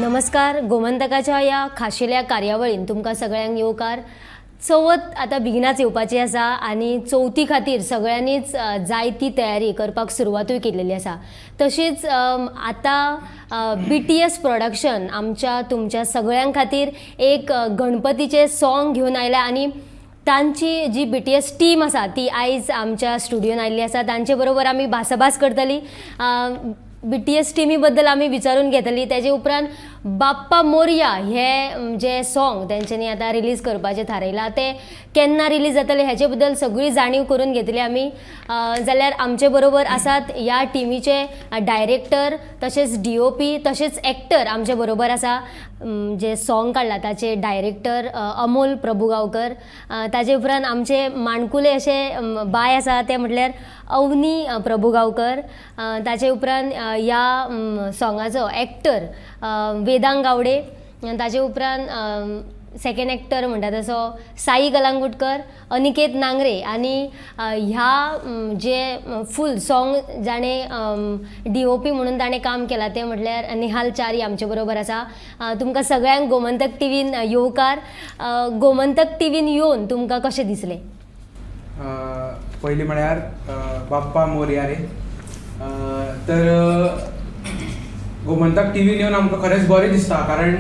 नमस्कार. गोमंतकाच्या ह्या खाशेल्या कार्यावळीन तुमकां सगळ्यांक येवकार. चवथ आता बेगिनाच येवपाची आसा आनी चवथी खातीर सगळ्यांनीच जायती तयारी करपाक सुरवातूय केलेली आसा. तशीच आतां BTS प्रोडक्शन आमच्या तुमच्या सगळ्यां खातीर एक गणपतीचे सॉंग घेवन आयला आनी तांची जी BTS टीम आसा ती आयज आमच्या स्टुडियोन आयिल्ली आसा. तांचे बरोबर आमी भासाभास करतली. BTS टिमी बद्दल आमी विचारून घेतली. तेजे उपरांत बाप्पा मोरया हे जे सॉंग तेंच्यांनी आतां रिलीज करपाचें थारायलां ते केन्ना रिलीज जातले हेचे बद्दल सगळी जाणीव करून घेतली आमी. जाल्यार आमचे बरोबर आसात ह्या टिमीचे डायरेक्टर तशेंच DOP तशेंच एक्टर आमचे बरोबर आसा. जे सॉंग काडला ताचे डायरेक्टर अमोल प्रभुगांवकर. ताजे उपरांत आमचे माणकुले अशे बाय आसा ते म्हटल्यार अवनी प्रभुगांवकर. ताचे उपरांत ह्या सॉंगाचो एक्टर वेदांग गावडे. ताजे उपरांत सेकेंड एक्टर म्हणटा तसो साई कलांगुटकर, अनिकेत नांगरे आनी ह्या जे फूल सॉंग जाणें DOP म्हणून ताणें काम केलां तें म्हटल्यार निहाल च्यारी आमचे बरोबर आसा. तुमकां सगळ्यांक गोमंतक टिवीन येवकार. गोमंतक टिवीन येवन तुमकां कशें दिसलें? पयलीं म्हळ्यार बाप्पा मोरया रे. तर गोमंतक टिवीन येवन आमकां खरेंच बरें दिसता, कारण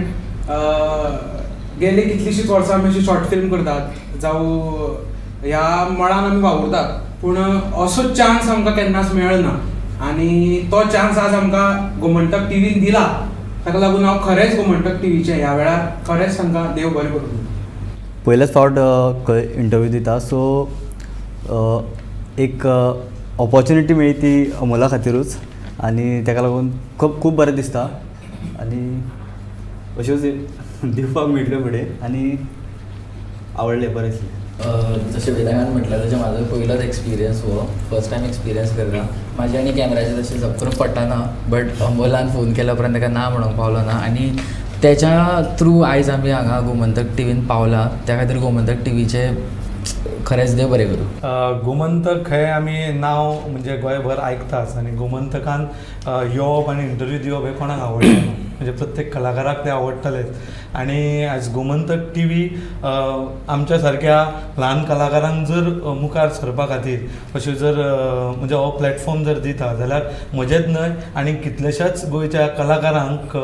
गेली कितलींशींच वर्सां आमी अशी शॉर्ट फिल्म करतात जावं ह्या मळान आमी वावुरतात, पूण असो चान्स आमकां केन्नाच मेळना आनी तो चान्स आज आमकां गोमंतक टिवीन दिला. ताका लागून हांव खरेंच गोमंतक टिवीचे ह्या वेळार खरेंच तांकां देव बरें करूं. पयलेच फावट इंटरव्यू दिता, सो एक ऑपॉर्च्युनिटी मेळ्ळी ती अमोला खातीरूच आनी ताका लागून खूब बरें दिसता आनी अश्योच दिवपाक मेळटल्यो फुडें आनी आवडलें, बरें दिसलें. जशें वेदांगान म्हटलें तशें म्हाजो पयलोच एक्सपिरियन्स हो, फर्स्ट टायम एक्सपिरियन्स करता. म्हाजे आनी कॅमेराचेर तशें झप करून पडटाना, बट अमोलान फोन केल्या उपरांत ताका ना म्हणूंक पावलो ना आनी तेच्या थ्रू आयज आमी हांगा गोमंतक टिवीन पावला. त्या खातीर गोमंतक टिवीचे खरेंच देव बरें करूं. गोमंतक हें आमी नांव म्हणजे गोंयभर आयकताच आनी गोमंतकान येवप आनी इंटरव्यू दिवप हें कोणाक आवडटा, म्हणजे प्रत्येक कलाकाराक तें आवडटलेंच. आनी आयज गोमंतक टिवी आमच्या सारक्या ल्हान कलाकारांक जर मुखार सरपा खातीर अश्यो जर म्हणजे हो प्लॅटफॉर्म जर दिता जाल्यार म्हजेच न्हय आनी कितलेशाच गोंयच्या कलाकारांक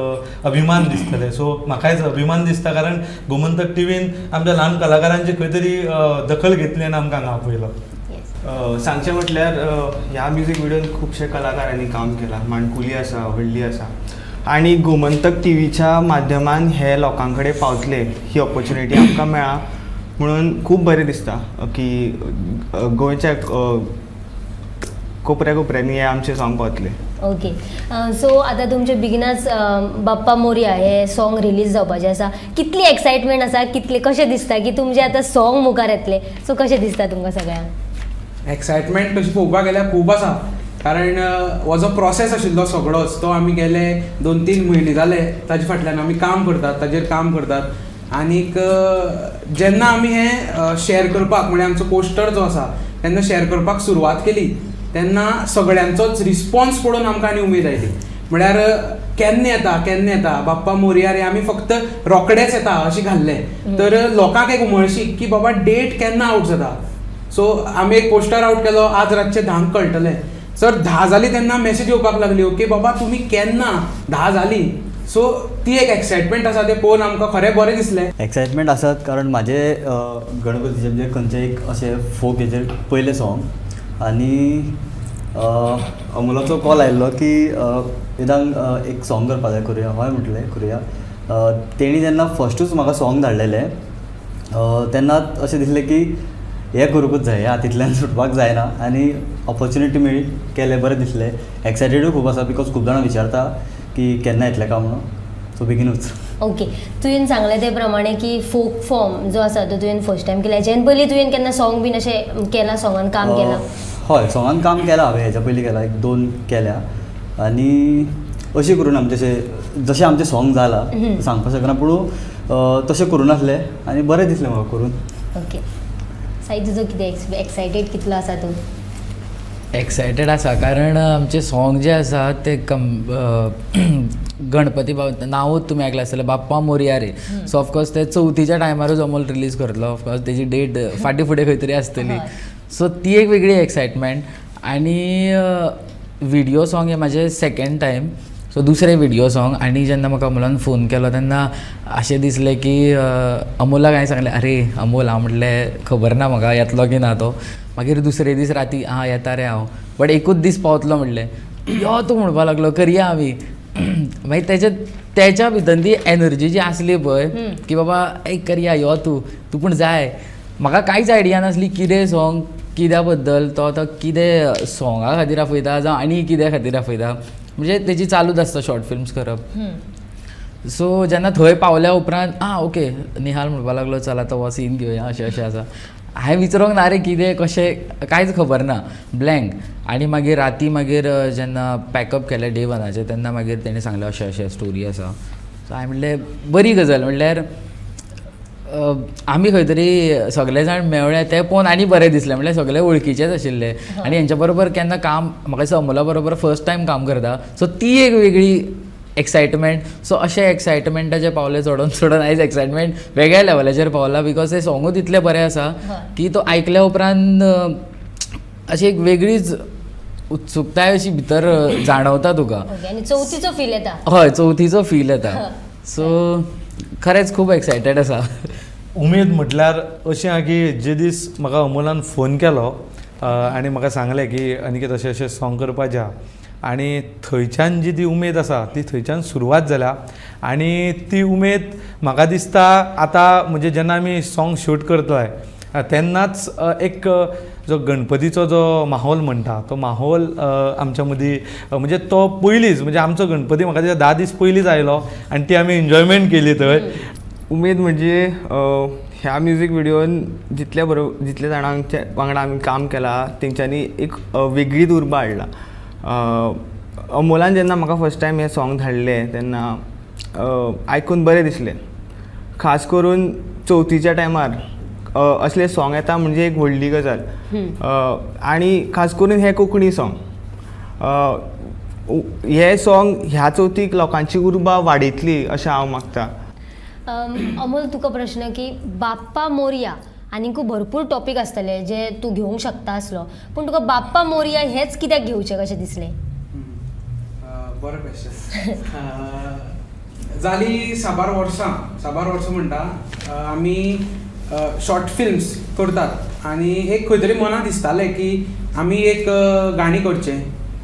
अभिमान दिसतले. सो म्हाकायच अभिमान दिसता, कारण गोमंतक टिवीन आमच्या ल्हान कलाकारांची खंय तरी दखल घेतली आनी आमकां हांगा आपयलो. सांगचें म्हटल्यार ह्या म्युझीक विडियोन खुबशे कलाकारांनी काम केलां. माणकुली आसा, व्हडली आसा, आनी गोमंतक टिवीच्या माध्यमान हे लोकां कडेन पावतले ही ऑपॉर्च्युनिटी आमकां मेळ्ळा म्हणून खूब बरें दिसता की गोंयच्या कोपऱ्यांनी हे आमचे सॉंग पावतले. ओके, सो आतां तुमचे बेगिनाच बाप्पा मोरया हे सॉंग रिलीज जावपाचें आसा. कितली एक्सायटमेंट आसा, कशें दिसता की तुमचें आतां सॉंग मुखार येतलें? सो कशें दिसता तुमकां सगळ्यांक? एक्सायटमेंट तशी पळोवपाक गेल्यार खूब आसा, कारण हो जो प्रोसेस आशिल्लो सगळोच तो आमी गेले 2-3 म्हयने जाले ताजे फाटल्यान आमी ताजेर काम करतात आनीक जेन्ना आमी हें शेअर करपाक म्हणजे आमचो पोस्टर जो आसा तेन्ना शेअर करपाक सुरवात केली तेन्ना सगळ्यांचोच रिस्पॉन्स पळोवन आमकां आनी उमेद आयली. म्हळ्यार केन्ना येता बाप्पा मोरया रे, आमी फक्त रोकडेच येता अशें घाल्लें, तर लोकांक एक उमळशीक की बाबा डेट केन्ना आउट जाता. सो आमी एक पोस्टर आउट केलो, आज रातचे 10 कळटलें. सर 10 जाली तेन्ना मेसेज येवपाक लागली, ओके बाबा तुमी केन्ना, 10 जाली. सो ती एक एक्सायटमेंट आसा, तें पळोवन आमकां खरें बरें दिसलें. एक्सायटमेंट आसात, कारण म्हाजे गणपतीचे म्हणजे खंयचे एक अशें फोक हेजेर पयलें सॉंग आनी अमोलाचो कॉल आयिल्लो की वेदांग एक सॉंग करपा जाय, करुया. हय म्हटलें करुया. तेणी जेन्ना फस्टूच म्हाका सॉंग धाडलेलें तेन्ना अशें दिसलें की हें करूंकूच जाय, हातींतल्यान सुटपाक जायना आनी ऑपॉर्च्युनिटी मेळ्ळी, केलें, बरें दिसलें. एक्सायटेडूय खूब आसा, बिकॉज खूब जाणां विचारता की केन्ना येतलें काय म्हणून, सो बेगीनूच. ओके, तुवें सांगलें ते प्रमाणे की फोक फॉर्म जो आसा तो तुवें फर्स्ट टायम केला. हेच्यान पयलीं तुवें केन्ना सॉंग बीन अशें केलां, सॉंगान काम केलां? हय, सॉंगान काम केलां हांवें, हेच्या पयलीं केलां, 1-2 केल्या आनी अशें करून आमचें जशें आमचें सॉंग जालां सांगपाक शकना, पूण तशें करून नासलें आनी बरें दिसलें म्हाका करून. ओके, साई तुजो कितें एक्सायटेड कितलो आसा तूं? एक्सायटेड आसा, कारण आमचे सॉंग जे आसा ते गणपती नांवूच तुमी आयकलां आसतलें बाप्पा मोरया रे. सो ऑफकोर्स ते चवथीच्या टायमारूच अमोल रिलीज करतलो. ऑफकोर्स तेजी डेट फाटीं फुडें खंय तरी आसतली. सो ती एक वेगळी एक्सायटमेंट. आनी व्हिडियो सॉंग हें म्हाजें सेकंड टायम. सो दुसरें व्हिडियो सॉंग. आनी जेन्ना म्हाका अमोलान फोन केलो तेन्ना अशें दिसलें की अमोलाक हांवें सांगलें अरे अमोल, हांव म्हणलें खबर ना म्हाका येतलो की ना तो. मागीर दुसरे दीस राती येता रे हांव. बट एकूच दीस पावतलो म्हणलें. यो तूं म्हणपा लागलो करया आमी. मागीर तेच्या भितर ती एनर्जी जी आसली पळय की बाबा एक करया, यो तूं पूण जाय. म्हाका कांयच आयडिया नासली कितें सॉंग, कित्या बद्दल तो कितें सॉंगा खातीर आपयता जावं आनी कित्या खातीर आपयता. म्हणजे तेजी चालूच आसता शॉर्ट फिल्म्स करप. सो जेन्ना थंय पावल्या उपरांत ओके निहाल म्हणपा लागलो चल आतां हो सीन घेवया अशें आसा. हांवें विचारूंक ना रे कितें कशें कांयच खबर ना, ब्लँक. आनी मागीर राती जेन्ना पॅकअप केलें डे वनाचें तेन्ना मागीर तेणें सांगलें अशें स्टोरी आसा. सो हांवें म्हणलें बरी गजाल. म्हणल्यार आमी खंय तरी सगळे जाण मेवळे तें पळोवन आनी बरें दिसलें. म्हणल्यार सगळे वळखीचेच आशिल्ले आनी हेंच्या बरोबर केन्ना काम म्हाका दिसता अमोला बरोबर फर्स्ट टायम काम करता. सो ती एक वेगळी एक्सायटमेंट. सो अशें एक्सायटमेंटाचें पावलें चडोन आयज एक्सायटमेंट वेगळ्या लेवलाचेर पावला. बिकॉज तें सॉंगूच इतलें बरें आसा की तो आयकल्या उपरांत अशी एक वेगळीच उत्सुकताय अशी भितर जाणवता तुका. आनी चवथीचो फील येता. हय, चवथीचो फील येता. सो खरेंच खूब एक्सायटेड आसा. उमेद म्हटल्यार अशें आहा की जे दीस म्हाका अमोलान फोन केलो आनी म्हाका सांगलें की अनिकेत अशें अशें सॉंग करपाचें आहा. आनी थंयच्यान जी ती उमेद आसा ती थंयच्यान सुरवात जाल्या. आनी ती उमेद म्हाका दिसता आतां म्हणजे जेन्ना आमी सॉंग शूट करतले तेन्नाच एक जो गणपतीचो जो माहोल म्हणटा तो माहोल आमच्या मदीं म्हणजे तो पयलींच म्हणजे आमचो गणपती म्हाका दिसता 10 दीस पयलींच आयलो आनी ती आमी एन्जॉयमेंट केली थंय. उमेद म्हणजे ह्या म्युझिक व्हिडिओन जितले जाणांच्या वांगडा आमी काम केलां तेंच्यांनी एक वेगळीच उर्बा हाडला. अमोलान जेन्ना म्हाका फर्स्ट टायम हें सॉंग धाडलें तेन्ना आयकून बरें दिसलें. खास करून चवथीच्या टायमार असले सॉंग येता म्हणजे एक व्हडली गजाल. आनी खास करून हें कोंकणी सॉंग. हे सॉंग ह्या चवथीक लोकांची उर्बा वाडयतली अशें हांव मागतां. अमोल तुका प्रश्न की बाप्पा मोरया आनीक भरपूर टॉपीक आसतले जे तूं घेवंक शकता आसलो, पूण तुका बाप्पा मोरया हेच कित्याक घेवचें कशें दिसलें? बरो क्वेश्चन. जाली साबार वर्सां म्हणटा आमी शॉर्ट फिल्म्स करतात आनी एक खंय तरी मनां दिसतालें की आमी एक गाणी करचें,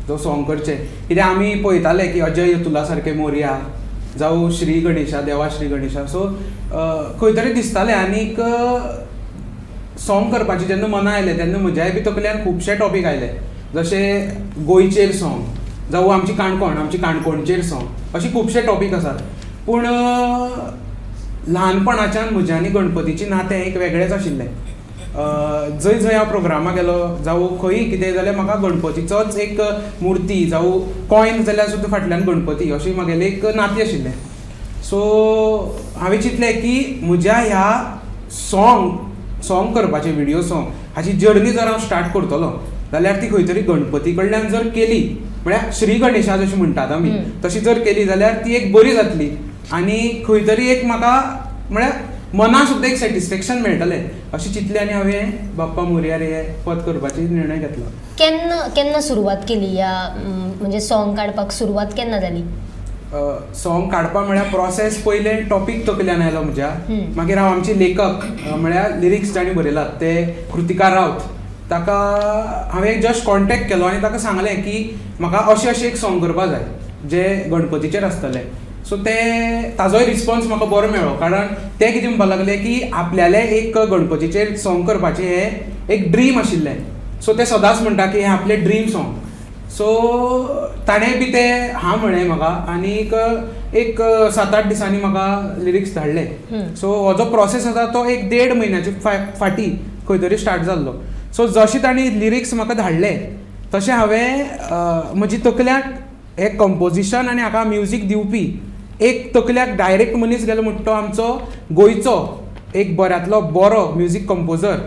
जो सॉंग करचें. कित्याक आमी पळयताले की अजय यतुला सारके मोरया जावं श्री गणेशा, देवा श्री गणेशा. सो खंय तरी दिसतालें. आनीक सॉंग करपाचें जेन्ना मनां आयलें तेन्ना म्हज्याय बी तकल्यान खुबशे टॉपीक आयले. जशें गोंयचेर सॉंग जावं आमची काणकोणचेर सॉंग, अशी खुबशे टॉपीक आसात. पूण ल्हानपणाच्यान म्हजें आनी गणपतीचें नातें एक वेगळेंच आशिल्लें. जंय जंय हांव प्रोग्रामाक गेलो जावं खंयी कितें जाल्यार म्हाका गणपतीचोच एक मुर्ती जावं कॉयन जाल्यार सुद्दां फाटल्यान गणपती अशें म्हगेलें एक नातें आशिल्लें. सो हांवें चिंतलें की म्हज्या ह्या सॉंग करपाचें व्हिडिओ सॉंग हाची जर्नी जर हांव स्टार्ट करतलो जाल्यार ती खंय तरी गणपती कडल्यान जर केली, म्हळ्यार श्री गणेशा जशी म्हणटात आमी तशी जर केली जाल्यार ती एक बरी जातली. आनी खंय तरी एक म्हाका म्हळ्यार मनाक सुद्दां एक सॅटिस्फॅक्शन मेळटलें अशें चिंतलें आनी हांवें बाप्पा मोरया रे पद करपाचो निर्णय घेतलो. केन्ना सुरवात केली ह्या म्हणजे सॉंग काडपाक सुरवात केन्ना जाली? सॉंग काडपाक म्हळ्यार प्रोसेस पयलें टॉपीक तकल्यान आयलो म्हज्या. मागीर हांव आमची लेखक म्हळ्यार लिरिक्स ताणी बरयलात ते कृतिका रावत, ताका हांवें जस्ट कॉन्टेक्ट केलो आनी ताका सांगलें की म्हाका अशें एक सॉंग करपा जाय जे गणपतीचेर आसतलें. सो ताजोय रिस्पॉन्स म्हाका बरो मेळ्ळो. कारण ते कितें म्हणपाक लागले की आपल्याले एक गणपतीचेर सॉंग करपाचें हें एक ड्रीम आशिल्लें. सो ते सदांच म्हणटा की हें आपलें ड्रीम सॉंग. सो ताणें बी तें हां म्हळें म्हाका आनीक एक 7-8 दिसांनी म्हाका लिरिक्स धाडले. सो हो जो प्रोसेस आसा तो 1.5 म्हयन्याच्या फाटीं खंय तरी स्टार्ट जाल्लो. सो जशें ताणी लिरिक्स म्हाका धाडले तशें हांवें म्हजी तकल्याक हे कंपोजिशन आनी हाका म्युजीक दिवपी एक तकल्याक डायरेक्ट मनीस गेलो म्हणटा तो आमचो गोंयचो एक बऱ्यांतलो बरो म्युजीक कंपोजर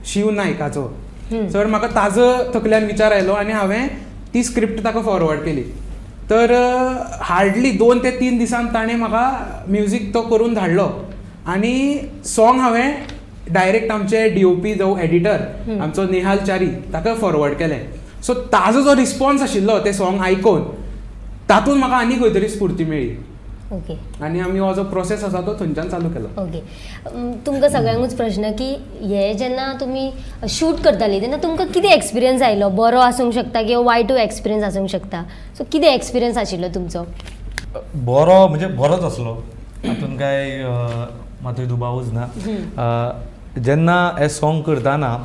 शिव नायकाचो. तर म्हाका ताजो तकल्यान विचार आयलो आनी हांवें ती स्क्रिप्ट ताका फॉरवर्ड केली. तर हार्डली 2 ते 3 दिसान ताणें म्हाका म्युजीक तो करून धाडलो आनी सॉंग हांवें डायरेक्ट आमचे DOP जो एडिटर आमचो नेहाल च्यारी ताका फॉरवर्ड केलें. सो ताजो जो रिस्पॉन्स आशिल्लो तें सॉंग आयकून तातूंत म्हाका आनी खंय तरी स्फूर्ती मेळ्ळी ओके आनी आमी हो जो प्रोसेस आसा तो थंयच्यान चालू केलो. ओके तुमकां सगळ्यांकूच प्रश्न की हे जेन्ना तुमी शूट करताली तेन्ना तुमकां कितें एक्सपिरियन्स आयलो, बरो आसूंक शकता किंवा वायटूय एक्सपिरियन्स आसूंक शकता, सो कितें एक्सपिरियन्स आशिल्लो तुमचो? बरो म्हणजे बरोच असलो, हातून काय मातूय दुबावूच ना. जेन्ना हे सॉंग करतना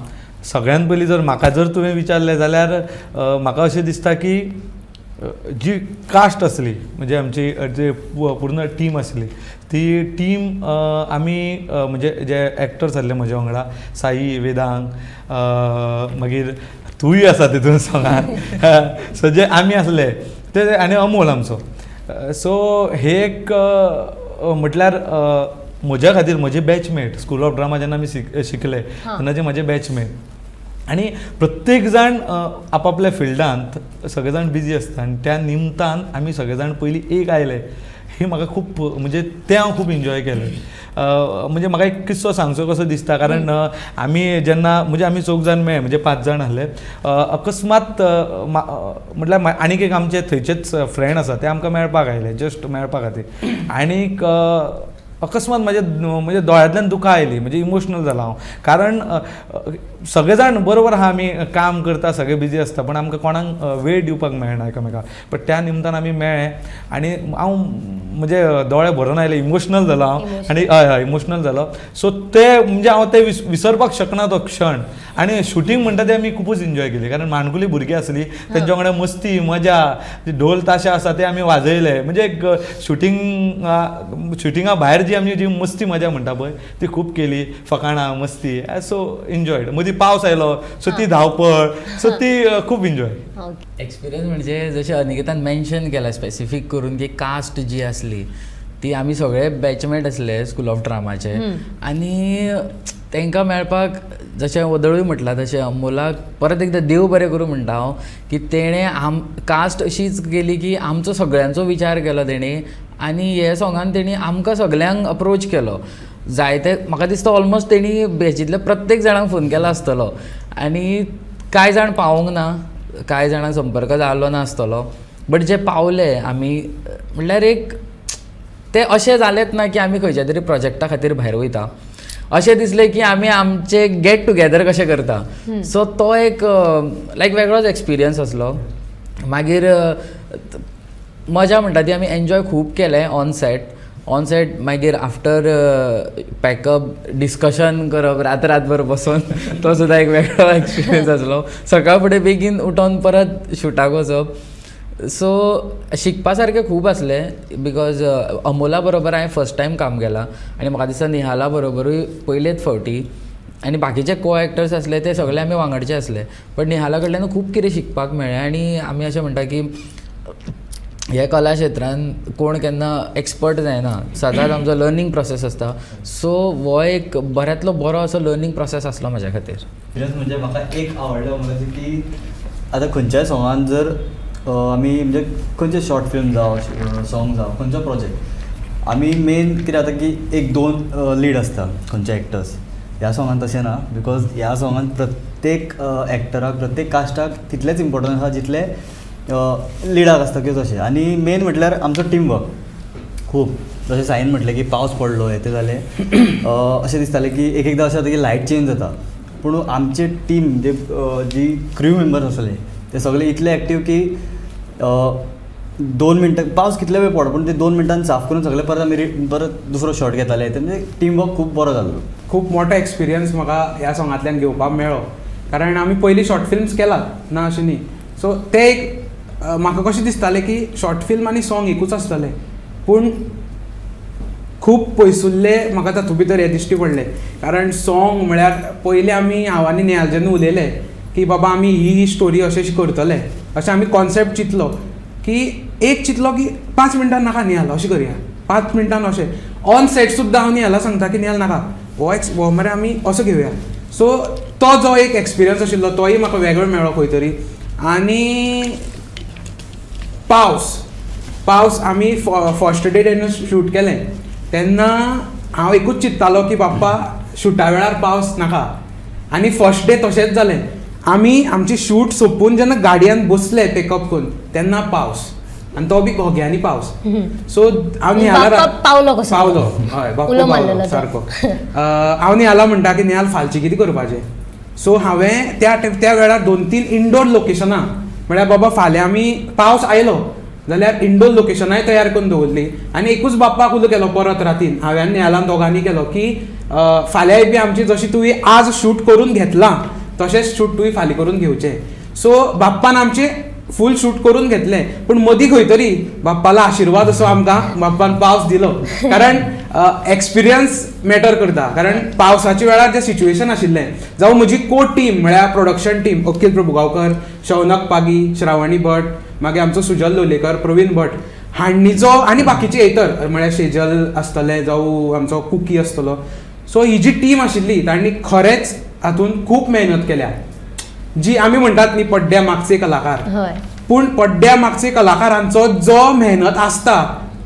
सगळ्यात पयलीं जर म्हाका जर तुवें विचारलें जाल्यार म्हाका अशें दिसता की जी कास्ट असली म्हणजे आमची जी पूर्ण टीम असली ती टीम आमी म्हणजे जे एक्टर्स आसले म्हजे वांगडा साई, वेदांग, मागीर तूंय आसा तितून सॉंगान, सो जे आमी आसले ते आनी अमोल आमचो. सो हे एक म्हटल्यार म्हज्या खातीर म्हजे बॅचमेट स्कूल ऑफ ड्रामा जेन्ना आमी शिकले तेन्नाचे म्हजे बॅचमेट आनी प्रत्येक जाण आपापल्या फिल्डांत सगळे जाण बिजी आसता आनी त्या निमतान आमी सगळे जाण पयलीं एक आयले. ही म्हाका खूब म्हणजे तें हांव खूब एन्जॉय केलें. म्हणजे म्हाका एक किस्सो सांगचो कसो दिसता कारण आमी जेन्ना म्हणजे आमी 4 जाण मेळ्ळे म्हणजे 5 जाण आसले. अकस्मात म्हटल्यार आनीक एक आमचे थंयचेच फ्रेंड आसा ते आमकां मेळपाक आयले जस्ट मेळपा खातीर आनीक अकस्मात म्हणजे दोळ्यांतल्यान दुकां आयली म्हणजे इमोशनल जालो हांव कारण सगळे जाण बरोबर आहा आमी काम करता सगळे बिजी आसता पण आमकां कोणाक वेळ दिवपाक मेळना एकामेकाक. पण त्या निमतान आमी मेळ्ळे आनी हांव म्हणजे दोळे भरून आयले, इमोशनल जालो हांव आनी हय इमोशनल जालो. सो ते म्हणजे हांव ते विसरपाक शकना तो क्षण. आनी शुटींग म्हणटा ते आमी खुबूच एन्जॉय केली कारण माणकुली भुरगीं आसलीं तेंच्या वांगडा मस्ती मजा ढोल ताशे आसा ते आमी वाजयले म्हणजे एक शुटिंगा भायर जी आमी जी मस्ती मजा म्हणटा पळय ती खूब केली, फकाणां मस्ती. So enjoyed. मदीं पावस आयलो सो ती धांवपळ सो ती खूब एन्जॉय. एक्सपिरियन्स म्हणजे जशें अनिकेतान मेन्शन केलां स्पेसिफीक करून की कास्ट जी आसली ती आमी सगळे बॅचमेट आसले स्कूल ऑफ ड्रामाचे आनी तांकां मेळपाक जशें वदळूय म्हटलां तशें अमोलाक परत एकदां देव बरें करूं म्हणटा हांव की तेणें कास्ट अशीच केली की आमचो सगळ्यांचो विचार केलो तेणी आनी हे सॉंगान तेणी आमकां सगल्यांक अप्रोच केलो. जायते म्हाका दिसता ऑलमोस्ट तेणी बॅचींतल्या प्रत्येक जाणांक फोन केला आसतलो आनी कांय जाण पावूंक ना, कांय जाणांक संपर्क जाल्लो नासतलो बट जे पावले आमी म्हणल्यार एक ते अशें जालेंच ना की आमी खंयच्या तरी प्रोजेक्टा खातीर भायर वयता. अशें दिसलें की आमी आमचे गेट टुगेदर कशें करता. सो तो एक लायक वेगळोच एक्सपिरियन्स आसलो. मागीर मजा म्हणटा ती आमी एन्जॉय खूब केलें ऑन सेट. मागीर आफ्टर पॅकअप डिस्कशन करप रातभर बसून तो सुद्दां एक वेगळो एक्सपिरियन्स आसलो. सकाळ फुडें बेगीन उठोन परत शुटाक वचप. सो शिकपा सारकें खूब आसलें बिकॉज अमोला बरोबर हांवें फर्स्ट टायम काम केलां आनी म्हाका दिसता निहाला बरोबरूय पयलेच फावटी आनी बाकीचे को एक्टर्स आसले ते सगळे आमी वांगडचे आसले. बट निहाला कडल्यान खूब कितें शिकपाक मेळ्ळें आनी आमी अशें म्हणटा की ह्या कला क्षेत्रांत कोण केन्ना एक्सपर्ट जायना, सदांच आमचो लर्निंग प्रोसेस आसता. सो हो एक बऱ्यांतलो बरो असो लर्निंग प्रोसेस आसलो म्हाज्या खातीर. एक्सपिरियन्स म्हणजे म्हाका एक आवडलो म्हणजे की आतां खंयच्याय सॉंगान जर आमी म्हणजे खंयचे शॉर्ट फिल्म जावं सॉंग जावं खंयचो प्रोजेक्ट आमी मेन कितें जाता की 1-2 लीड आसता खंयचे एक्टर्स. ह्या सॉंगान तशें ना बिकॉज ह्या सॉंगान प्रत्येक एक्टराक प्रत्येक कास्टाक तितलेंच इम्पॉर्टंट आसा जितले लिडाक आसता किंवा तशें. आनी मेन म्हटल्यार आमचो टीम वर्क खूब. जशें सायन म्हटलें की पावस पडलो हें तें जालें अशें दिसतालें की एकदां अशें जाता की लायट चेंज जाता पूण आमचे टीम जी क्रू मेंबर्स आसले ते सगळे इतले एक्टीव की 2 मिनटां पावस कितले वेळ पडो पूण ते 2 मिनटांनी साफ करून सगळे परत आमी परत दुसरो शॉट घेताले. ते म्हणजे टीम वर्क खूब बरो जाल्लो. खूब मोठो एक्सपिरियन्स म्हाका ह्या सॉंगांतल्यान घेवपाक मेळ्ळो कारण आमी पयलीं शॉर्ट फिल्म्स केलात ना अशें न्ही. सो ते एक म्हाका कशें दिसतालें की शॉर्ट फिल्म आनी सॉंग एकूच आसतलें पूण खूब पयसुल्ले म्हाका तातूंत भितर हे दिश्टी पडले कारण सॉंग म्हळ्यार पयलीं आमी हांव आनी नेहाल जेन्ना उलयले की बाबा आमी ही स्टोरी अशें करतले अशें आमी कॉन्सेप्ट चिंतलो की एक चिंतलो की 5 मिनटान नाका निहाल अशें करया 5 मिनटान अशें ऑन सेट सुद्दां हांव निहाला सांगता की निहाल नाका हो मरे आमी असो घेवया. सो तो जो एक एक्सपिरियन्स आशिल्लो तोय म्हाका वेगळो मेळ्ळो खंय तरी. आनी पावस पावस आमी फर्स्ट डे जेन्ना शूट केलें तेन्ना हांव एकूच चिंत्तालो की बाप्पा शुटा वेळार पावस नाका आनी फर्स्ट डे तशेंच जालें. आमी आमची शूट सोंपून जेन्ना गाडयांत बसले पिकअप करून तेन्ना पावस आनी तो बी घोग्यांनी पावस. सो हांव निहाला बाप्पा पावलो कसो? पावलो हय बाप्पा उलो पावलो मारलेलो तो. सारको. हांव निहाला म्हणटा की निहाल फालचें कितें करपाचें. सो हांवें त्या वेळार 2-3 इंडोर लोकेशनां म्हळ्यार बाबा फाल्यां आमी पावस आयलो जाल्यार इंडोर लोकेशनाय तयार करून दवरली आनी एकूच बाप्पाक उलो केलो परत रातीन हांवें आनी निहालान दोगांनी केलो की फाल्यां बी आमची जशी तुवें आज शूट करून घेतलां तशेंच शूट तुवें फाल्यां करून घेवचें. सो बाप्पान आमचें फूल शूट करून घेतलें पूण मदीं खंय तरी बाप्पालो आशिर्वाद असो आमकां बाप्पान पावस दिलो. कारण एक्सपिरियन्स मॅटर करता. कारण पावसाच्या वेळार जें सिच्युएशन आशिल्लें जावं म्हजी को टीम म्हळ्यार प्रोडक्शन टीम अखिल प्रभुगांवकर, शौनक पागी, श्रावणी भट, मागीर आमचो सुजल लोलयेकर, प्रवीण भट हांणीचो आनी बाकीचे इतर म्हळ्यार शेजल आसतले जावं आमचो कुकी आसतलो. सो ही जी टीम आशिल्ली तांणी खरेंच हातूंत खूब मेहनत केल्या. जी आमी म्हणटात न्ही पड्ड्या मागचे कलाकार, हय पूण पड्ड्या मागचे कलाकारांचो जो मेहनत आसता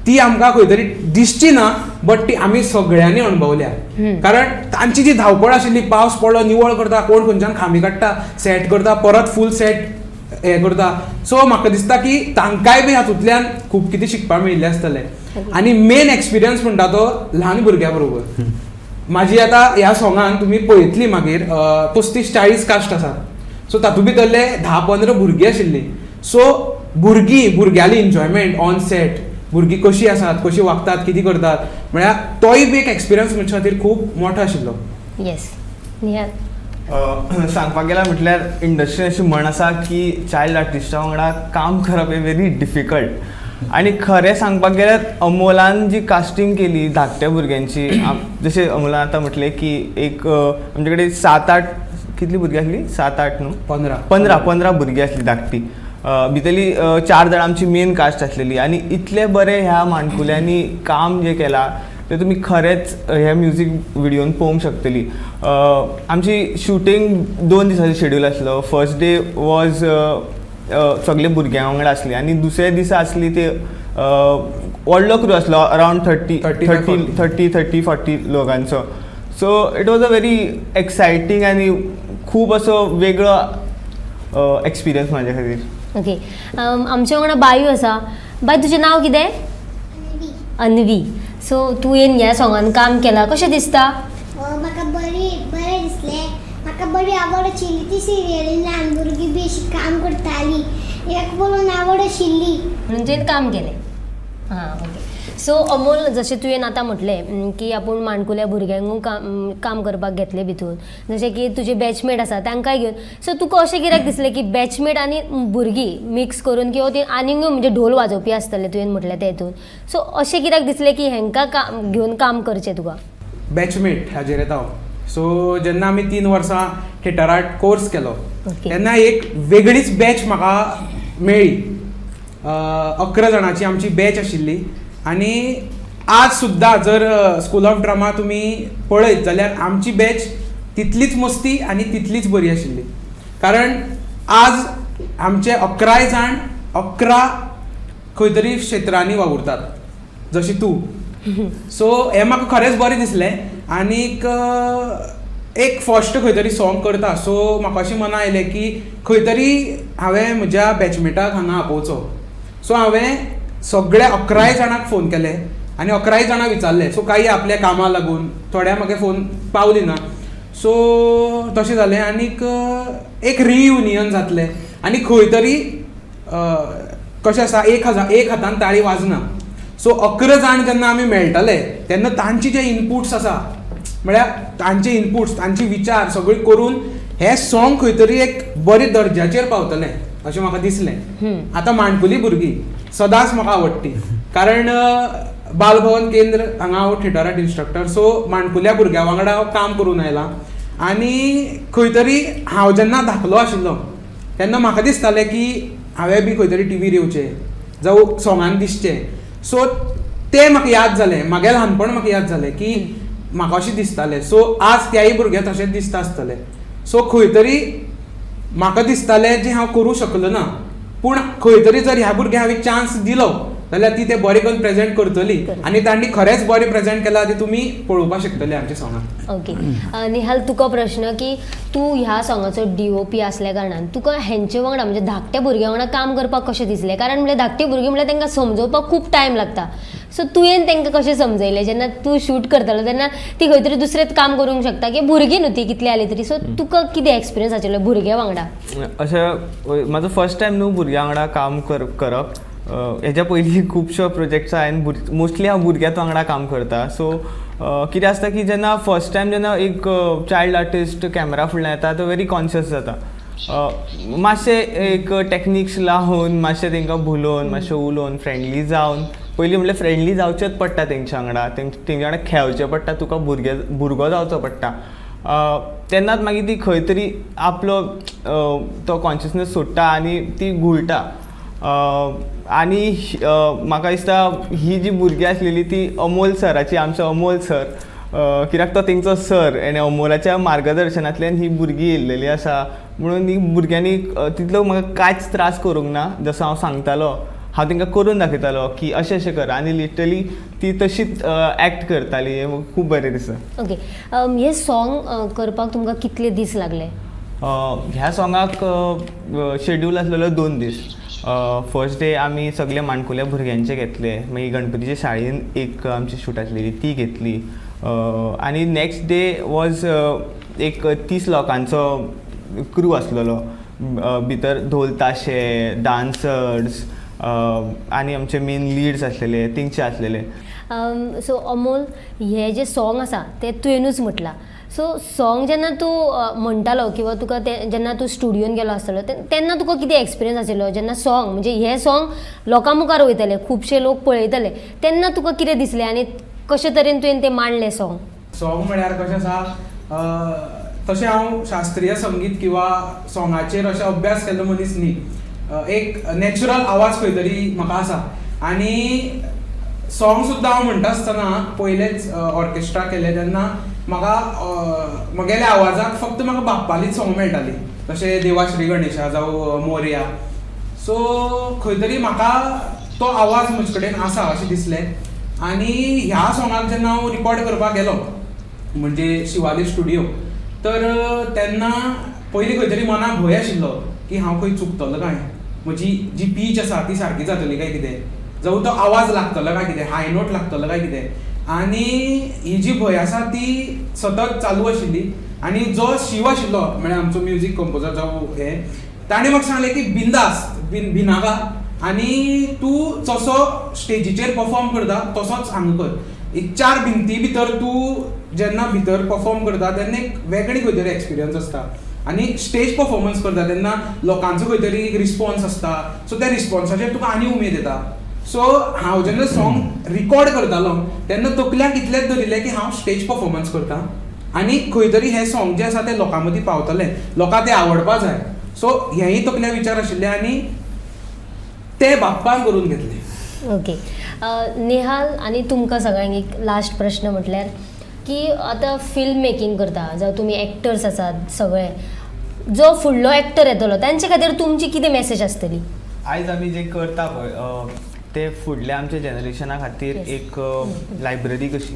ती आमकां खंय तरी दिसची ना बट ती आमी सगळ्यांनी अणभवल्या. कारण तांची जी धांवपळ आशिल्ली पावस पडलो निवळ करता कोण खंयच्यान खामी काडटा सेट करता परत फूल सेट हें करता. सो म्हाका दिसता की तांकांय बी हातूंतल्यान खूब कितें शिकपाक मेळिल्लें आसतलें. आनी मेन एक्सपिरियन्स म्हणटा तो ल्हान भुरग्या बरोबर. म्हाजी आतां ह्या सॉंगान तुमी पळयतली मागीर 35-40 कास्ट आसात. सो तातूंत भितरले 10-15 भुरगीं आशिल्लीं. सो भुरग्याली एन्जॉयमेंट ऑन सेट भुरगीं कशीं आसात कशीं वागतात कितें करतात म्हळ्यार तोय बी एक एक्सपिरियन्स म्हज्या खातीर खूब मोठो आशिल्लो. येस निहाल सांगपाक गेल्यार म्हटल्यार इंडस्ट्रीन अशी म्हण आसा की चायल्ड आर्टिस्टा वांगडा काम करप हे व्हेरी डिफिकल्ट. आनी खरें सांगपाक गेल्यार अमोलान जी कास्टिंग केली धाकट्या भुरग्यांची जशें अमोलान आतां म्हटलें की एक आमचे कडेन 7-8 कितलीं भुरगीं आसलीं 7-8 न्हू 15 भुरगीं आसलीं धाकटीं. भितरली 4 जाणां आमची मेन कास्ट आसलेली आनी इतले बरें ह्या माणकुल्यांनी काम जें केलां तें तुमी खरेंच ह्या म्युजीक विडियोन पळोवंक शकतलीं. आमची शूटिंग 2 दिसांचो शेड्यूल आसलो. फर्स्ट डे वॉज सगळे भुरग्यां वांगडा आसली आनी दुसऱ्या दिसा आसली ते व्हडलो क्रू आसलो अरावंड 30-40 लोकांचो. So it was a very exciting आनी खूब असो वेगळो एक्सपिरियन्स म्हाज्या खातीर. ओके आमच्या वांगडा बायू आसा. बाय तुजें नांव कितें? अन्वी. सो तुवें ह्या सॉंगान काम केलां कशें दिसता? म्हाका बरें दिसलें. म्हाका बरी आवड आशिल्ली ती सिरियलीन ल्हान भुरगीं बी अशी काम करतालीं एक पळोवन आवड आशिल्ली म्हणून तुवें काम केलें. हां ओके. सो अमोल जशें तुवें आतां म्हटलें की आपूण माणकुल्या भुरग्यांकूय काम करपाक घेतलें भितून जशें की तुजे बॅचमेट आसा तांकांय घेवन. सो तुका अशें कित्याक दिसलें की बॅचमेट आनी भुरगीं मिक्स करून किंवा ती आनीकूय म्हणजे ढोल वाजोवपी आसतले तुवें म्हटलें ते हितून. सो अशें कित्याक दिसलें की हेंकां घेवन काम करचें तुका? बॅचमेट हाजेर येता हांव. सो जेन्ना आमी 3 वर्सां थिएटर आर्ट कोर्स केलो तेन्ना एक वेगळीच बॅच म्हाका मेळ्ळी. 11 जाणांची आमची बॅच आशिल्ली आनी आज सुद्दां जर स्कूल ऑफ ड्रामा तुमी पळयत जाल्यार आमची बॅच तितलीच मस्ती आनी तितलीच बरी आशिल्ली. कारण आज आमचे 11 जाण 11 खंय तरी क्षेत्रांनी वावुरतात जशी तूं. सो हें म्हाका खरेंच बरें दिसलें. आनीक एक फर्स्ट खंय तरी सॉंग करता सो म्हाका अशें मना आयलें की खंय तरी हांवें म्हज्या बॅचमेटाक हांगा आपोवचो. सो हांवें सगळ्या 11 जाणांक फोन केले आनी 11 जाणां विचारले. सो काही आपल्या कामाक लागून थोड्या म्हाका फोन पावली ना. सो तशें जालें आनीक एक रियुनियन जातलें आनी खंय तरी कशें आसा एक हातान ताळी वाजना. सो 11 जाण जेन्ना आमी मेळटले तेन्ना तांची जे इनपुट्स आसा म्हळ्यार तांचे इनपुट्स तांचे विचार सगळे करून हे सॉंग खंय तरी एक बरे दर्ज्याचेर पावतलें अशें म्हाका दिसलें. आतां माणकुली भुरगीं सदांच म्हाका आवडटी कारण बालभवन केंद्र हांगा हांव थिएटर आर्ट इन्स्ट्रक्टर. सो माणकुल्या भुरग्यां वांगडा हांव काम करून आयलां आनी खंय तरी हांव जेन्ना धाकलो आशिल्लो तेन्ना म्हाका दिसतालें की हांवें बी खंय तरी टीव्हीर येवचें जावं सॉंगान दिसचें. सो तें म्हाका याद जालें म्हागें ल्हानपण म्हाका याद जालें की म्हाका अशें दिसतालें. सो आज त्याय भुरग्याक तशेंच दिसता आसतलें. सो खंय तरी म्हाका दिसतालें जें हांव करूं शकलो ना पूण खंय तरी जर ह्या भुरग्यांक हांवें चान्स दिलो जाल्यार ती ते बरे करून प्रेझेंट करतली आनी तांणी खरेंच बरें प्रेझेंट केलां ती तुमी पळोवपाक शकतले आमच्या सॉंगांत. ओके. निहाल, तुका प्रश्न की तू ह्या सॉंगाचो DOP असल्या कारणान तुका हेंचे वांगडा म्हणजे धाकट्या भुरग्यां वांगडा काम करपाक कशें दिसलें? कारण म्हणजे धाकटी भुरगीं म्हणल्यार तांकां समजोवपाक खूब टायम लागता. सो तुवें तांकां कशें समजयलें जेन्ना तूं शूट करतालो तेन्ना ती खंय तरी दुसरेंच काम करूंक शकता की भुरगीं न्हू ती कितली जाली तरी. सो तुका कितें एक्सपिरियन्स आशिल्लो भुरग्या वांगडा? अशें म्हाजो फर्स्ट टायम न्हू भुरग्यां वांगडा काम करप. हेज्या पयलीं खुबश्यो प्रोजेक्ट्स हांवें मोस्टली हांव भुरग्याच वांगडा काम करता. सो कितें आसता की जेन्ना फर्स्ट टायम जेन्ना एक चायल्ड आर्टिस्ट कॅमेरा फुडल्यान येता तो व्हेरी कॉन्शियस जाता. मातशे एक टॅक्निक्स लावन मातशें तांकां भुलोवन मातशें उलोवन फ्रेंडली जावन पयलीं म्हणल्यार फ्रेंडली जावचेंच पडटा तेंच्या वांगडा, तेंच्या वांगडा खेळचें पडटा, तुका भुरगो जावचो पडटा. तेन्नाच मागीर ती खंय तरी आपलो तो कॉन्शियसनस सोडटा आनी ती घुळटा. आनी म्हाका दिसता ही जी भुरगीं आसलेली ती अमोल सराची, आमचो अमोल सर, कित्याक तो तेंचो सर आनी अमोलाच्या मार्गदर्शनांतल्यान ही भुरगीं येयल्लेली आसा. म्हणून ही भुरग्यांनी तितलो म्हाका कांयच त्रास करूंक ना. जसो हांव सांगतालो हांव तांकां करून दाखयतालो की अशें अशें कर आनी लिटरली ती तशीच एक्ट करताली. हें म्हाका खूब बरें दिसता. ओके. हे सॉंग करपाक तुमकां कितले दीस लागले? ह्या सॉंगाक शेड्यूल आसलेलो 2 दीस. फर्स्ट डे आमी सगळे माणकुल्या भुरग्यांचे घेतले, मागीर गणपतीचे शाळेन एक आमची शूट आसलेली ती घेतली आनी नेक्स्ट डे वॉज एक 30 लोकांचो क्रू आसलेलो. भितर ढोल ताशे, डान्सर्स आनी आमचे मेन लिड्स आसलेले तेंचे आसलेले. सो अमोल, हे जे सॉंग आसा ते तुवेंनूच म्हटलां. सो सॉंग जेन्ना तूं म्हणटालो किंवा तुका जेन्ना तूं स्टुडियोन गेलो आसतलो तेन्ना तुका कितें एक्सपिरियन्स आशिल्लो जेन्ना सॉंग म्हणजे हे सॉंग लोकां मुखार वयतले, खुबशे लोक पळयतले, तेन्ना तुका कितें दिसलें आनी कशे तरेन तुवें तें मांडलें सॉंग? सॉंग म्हळ्यार कशें आसा, तशें हांव शास्त्रीय संगीत किंवा सॉंगाचेर अशें अभ्यास केल्लो मनीस न्ही. एक नॅचरल आवाज खंय तरी म्हाका आसा आनी सॉंग सुद्दां हांव म्हणटा आसतना पयलेच ऑर्केस्ट्रा केले तेन्ना म्हाका म्हगेल्या आवाजाक फक्त म्हाका बाप्पालीच सॉंग मेळटाली, तशें देवाश्री गणेशा जावं मोरया. सो खंय तरी म्हाका तो आवाज म्हजे कडेन आसा अशें दिसलें. आनी ह्या सॉंगाक जेन्ना हांव रिकॉर्ड करपाक गेलो म्हणजे शिवाली स्टुडियो, तर तेन्ना पयलीं खंय तरी मनाक भंय आशिल्लो की हांव खंय चुकतलो काय, म्हजी जी पीच आसा ती सारकी जातली काय कितें, जावं तो आवाज लागतलो काय कितें, हाय नोट लागतलो काय कितें. आनी ही जी भंय आसा ती सतत चालू आशिल्ली. आनी जो शिव आशिल्लो म्हळ्यार आमचो म्युजीक कंपोजर जावं हे, ताणें म्हाका सांगलें की बिंदास भिनाका आनी तूं जसो स्टेजीचेर परफॉर्म करता तसोच हांगा कर. एक 4 भिंती भितर तूं जेन्ना भितर परफॉर्म करता तेन्ना एक वेगळी खंय तरी एक्सपिरियन्स आसता. आनी स्टेज परफॉर्मन्स करता तेन्ना लोकांचो खंय तरी रिस्पॉन्स आसता, सो त्या रिस्पॉन्साचेर तुका आनी उमेद येता. सो हांव जेन्ना सॉंग रिकॉर्ड करतालो तेन्ना तकल्याक इतलेंच धरिल्लें की हांव स्टेज परफॉर्मन्स करता आनी खंय तरी हें सॉंग जें आसा तें लोकां मदीं पावतलें, लोकांक तें आवडपा जाय. सो हेंय तकल्या विचार आशिल्ले आनी ते बाप्पान करून घेतले. ओके. नेहाल, आनी तुमकां सगळ्यांक एक लास्ट प्रश्न म्हटल्यार की आतां फिल्म मेकींग करता जावं तुमी एक्टर्स आसात सगळे, जो फुडलो एक्टर येतलो तांचे खातीर तुमची कितें मॅसेज आसतली? आयज आमी जें करता पळय ते फुडल्या आमच्या जनरेशना खातीर एक लायब्ररी कशी.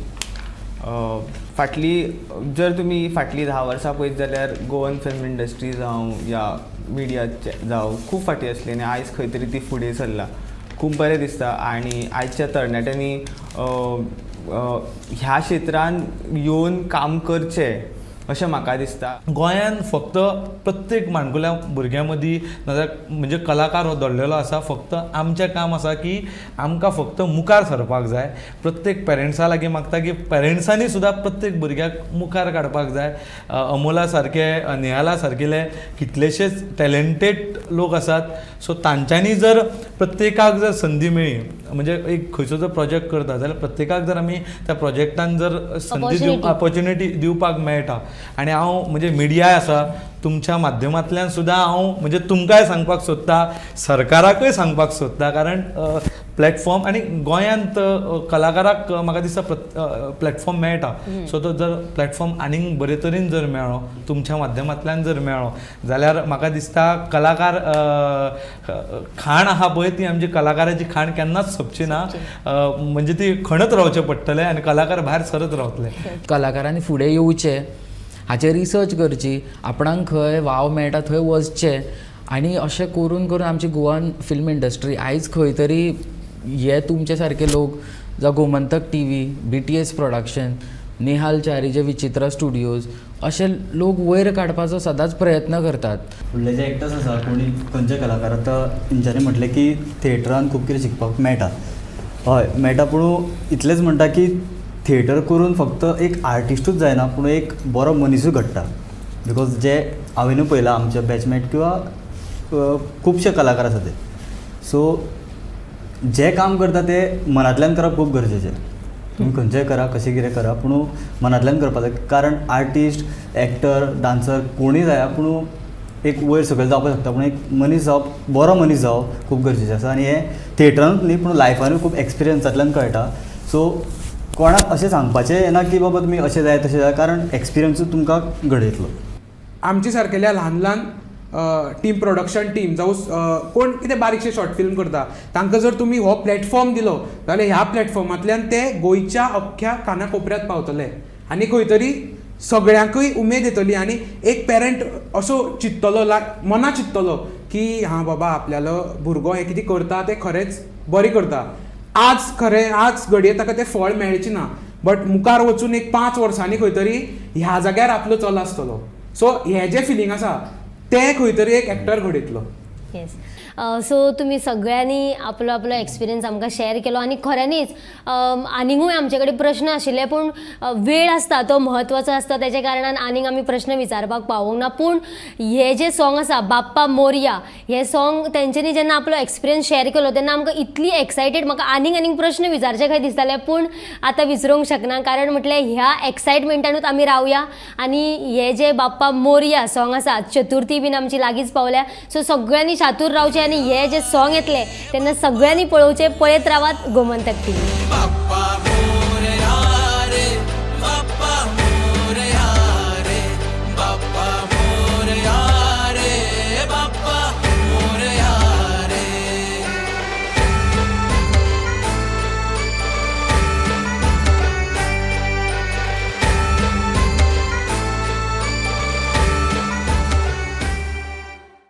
जर तुमी फाटलीं 10 वर्सां पळयत जाल्यार गोवन फिल्म इंडस्ट्री जावं या मिडिया जावं खूब फाटीं आसली आनी आयज खंय तरी ती फुडें सरला. खूब बरें दिसता. आनी आयच्या तरणाट्यांनी ह्या क्षेत्रान येवन काम करचें अशें म्हाका दिसता. गोंयांत फक्त प्रत्येक माणकुल्या भुरग्यां मदीं नाजाल्यार म्हणजे कलाकार हो दडलेलो आसा. फक्त आमचें काम आसा की आमकां फक्त मुखार सरपाक जाय. प्रत्येक पेरंट्सा लागीं मागता की पेरंट्सांनी सुद्दां प्रत्येक भुरग्याक मुखार काडपाक जाय. अमोला सारके, नेहाला सारकेले कितलेशेच टॅलंटेड लोक आसात. सो तांच्यांनी जर प्रत्येकाक जर संदी मेळ्ळी, म्हणजे एक खंयचो जर प्रोजेक्ट करता जाल्यार प्रत्येकाक जर आमी त्या प्रोजेक्टान जर संदी ऑपॉर्च्युनिटी दिवपाक मेळटा आनी हांव म्हणजे मिडिया आसा तुमच्या माध्यमांतल्यान सुद्दां हांव म्हणजे तुमकांय सांगपाक सोदता, सरकाराकय सांगपाक सोदता, कारण प्लॅटफॉर्म आनी गोंयांत कलाकाराक म्हाका दिसता प्लॅटफॉर्म मेळटा. सो तो जर प्लॅटफॉर्म आनीक बरे तरेन जर मेळ्ळो, तुमच्या माध्यमांतल्यान जर मेळ्ळो जाल्यार म्हाका दिसता कलाकार खाण आहा पळय ती आमची कलाकाराची खाण केन्नाच सोंपची ना, म्हणजे ती खणत रावचें पडटलें आनी कलाकार भायर सरत रावतले. कलाकारांनी फुडें येवचें, हाचेर रिसर्च करची, आपणाक खंय वाव मेळटा थंय वचचें आनी अशें करून करून आमची गोवन फिल्म इंडस्ट्री आयज खंय तरी हे तुमचे सारके लोक जावं Gomantak TV, BTS production, Nehal Chari जे विचित्रा स्टुडियोज असे लोक वयर काडपाचो सदांच प्रयत्न करतात. फुडले जे एक्टर्स आसा कोणी खंयचे कलाकार आतां तेंच्यांनी म्हटलें की थिएटरान खूब कितें शिकपाक मेळटा. हय मेळटा, पूण इतलेंच म्हणटा की थिएटर करून फक्त एक आर्टिस्टूच जायना पूण एक बरो मनीसूय घडटा. बिकॉज जे हांवेनूय पळयलां आमचे बॅचमेट किंवा खुबशे कलाकार आसा ते, सो जे काम करता ते मनांतल्यान करप खूब गरजेचें. तुम्ही खंयचेंय करा, कशें कितें करा, पूण मनांतल्यान करपा जाय. कारण आर्टिस्ट, एक्टर, डान्सर कोणूय जाया, पूण एक वयर सकयल जावपाक शकता, पूण एक मनीस जावप, बरो मनीस जावप खूब गरजेचें आसा. आनी हें थिएटरानूच न्ही पूण लायफानूय खूब एक्सपिरियन्सांतल्यान कळटा. सो कोणाक अशें सांगपाचें येना की बाबा तुमी अशें जाय तशें जाय, कारण एक्सपिरियन्सूच तुमकां घडयतलो. आमचे सारकेल्या ल्हान ल्हान टीम, प्रोडक्शन टीम जावं कोण कितें बारीकशे शॉर्ट फिल्म करता, तांकां जर तुमी हो प्लॅटफॉर्म दिलो जाल्यार ह्या प्लॅटफॉर्मांतल्यान ते गोंयच्या अख्ख्या कानाकोपऱ्यात पावतले आनी खंय तरी सगळ्यांकूय उमेद येतली. आनी एक पेरंट असो चिंततलो, मना चिंततलो की हां बाबा आपल्यालो भुरगो हें कितें करता तें खरेंच बरें करता. आज घडये ताका तें फळ मेळचें ना, बट मुखार वचून एक 5 वर्सांनी खंय तरी ह्या जाग्यार आपलो चलो आसतलो. सो हें जें फिलींग आसा तें खंय तरी एक एक्टर घडयतलो. येस. सो तुम्ही सगळ्यांनी आपलो आपलो एक्सपिरियन्स आमकां शेअर केलो आनी खऱ्यांनीच आनीकूय आमचे कडेन प्रश्न आशिल्ले, पूण वेळ आसता तो म्हत्वाचो आसता, तेज्या कारणान आनीक आमी प्रश्न विचारपाक पावूंक ना. पूण हे जे सॉंग आसा बाप्पा मोरया, हे सॉंग तेंच्यांनी जेन्ना आपलो एक्सपिरियन्स शेअर केलो तेन्ना आमकां इतली एक्सायटेड, म्हाका आनीक प्रश्न विचारचे काय दिसताले, पूण आतां विसरूंक शकना. कारण म्हटल्यार ह्या एक्सायटमेंटानूच आमी रावया. आनी हे जे बाप्पा मोरया सॉंग आसा, चतुर्थी बीन आमची लागींच पावल्या, सो सगळ्यांनी शातूर रावचे आनी हे जे सॉंग येतले तेन्ना सगळ्यांनी पळोवचे. पळयत रावात गोमंतक TV.